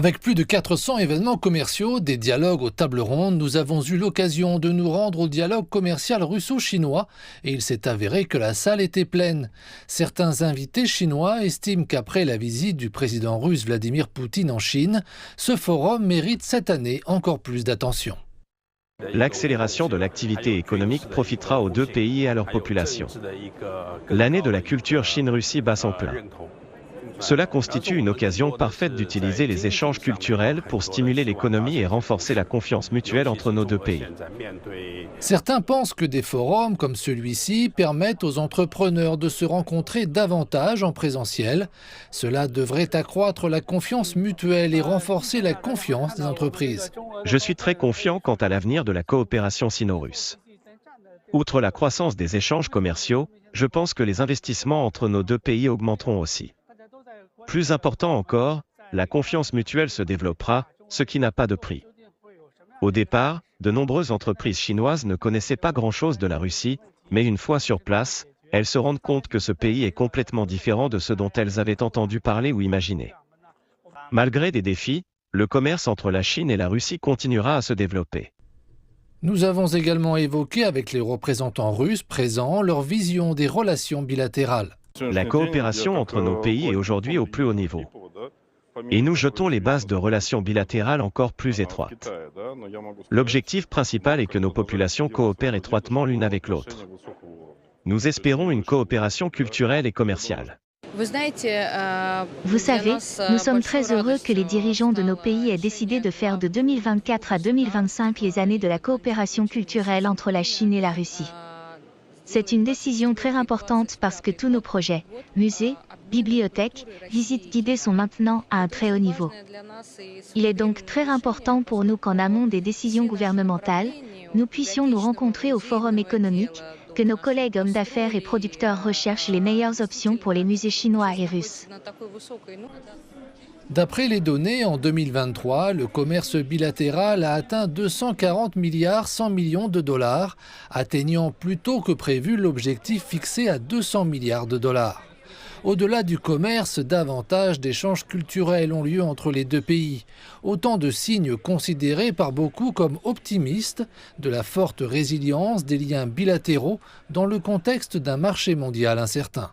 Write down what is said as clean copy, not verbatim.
Avec plus de 400 événements commerciaux, des dialogues aux tables rondes, nous avons eu l'occasion de nous rendre au dialogue commercial russo-chinois et il s'est avéré que la salle était pleine. Certains invités chinois estiment qu'après la visite du président russe Vladimir Poutine en Chine, ce forum mérite cette année encore plus d'attention. L'accélération de l'activité économique profitera aux deux pays et à leur population. L'année de la culture Chine-Russie bat son plein. Cela constitue une occasion parfaite d'utiliser les échanges culturels pour stimuler l'économie et renforcer la confiance mutuelle entre nos deux pays. Certains pensent que des forums comme celui-ci permettent aux entrepreneurs de se rencontrer davantage en présentiel. Cela devrait accroître la confiance mutuelle et renforcer la confiance des entreprises. Je suis très confiant quant à l'avenir de la coopération sino-russe. Outre la croissance des échanges commerciaux, je pense que les investissements entre nos deux pays augmenteront aussi. Plus important encore, la confiance mutuelle se développera, ce qui n'a pas de prix. Au départ, de nombreuses entreprises chinoises ne connaissaient pas grand-chose de la Russie, mais une fois sur place, elles se rendent compte que ce pays est complètement différent de ce dont elles avaient entendu parler ou imaginer. Malgré des défis, le commerce entre la Chine et la Russie continuera à se développer. Nous avons également évoqué avec les représentants russes présents leur vision des relations bilatérales. La coopération entre nos pays est aujourd'hui au plus haut niveau. Et nous jetons les bases de relations bilatérales encore plus étroites. L'objectif principal est que nos populations coopèrent étroitement l'une avec l'autre. Nous espérons une coopération culturelle et commerciale. Vous savez, nous sommes très heureux que les dirigeants de nos pays aient décidé de faire de 2024 à 2025 les années de la coopération culturelle entre la Chine et la Russie. C'est une décision très importante parce que tous nos projets, musées, bibliothèques, visites guidées sont maintenant à un très haut niveau. Il est donc très important pour nous qu'en amont des décisions gouvernementales, nous puissions nous rencontrer au forum économique, que nos collègues hommes d'affaires et producteurs recherchent les meilleures options pour les musées chinois et russes. D'après les données, en 2023, le commerce bilatéral a atteint 240 milliards 100 millions de dollars, atteignant plus tôt que prévu l'objectif fixé à 200 milliards de dollars. Au-delà du commerce, davantage d'échanges culturels ont lieu entre les deux pays. Autant de signes considérés par beaucoup comme optimistes de la forte résilience des liens bilatéraux dans le contexte d'un marché mondial incertain.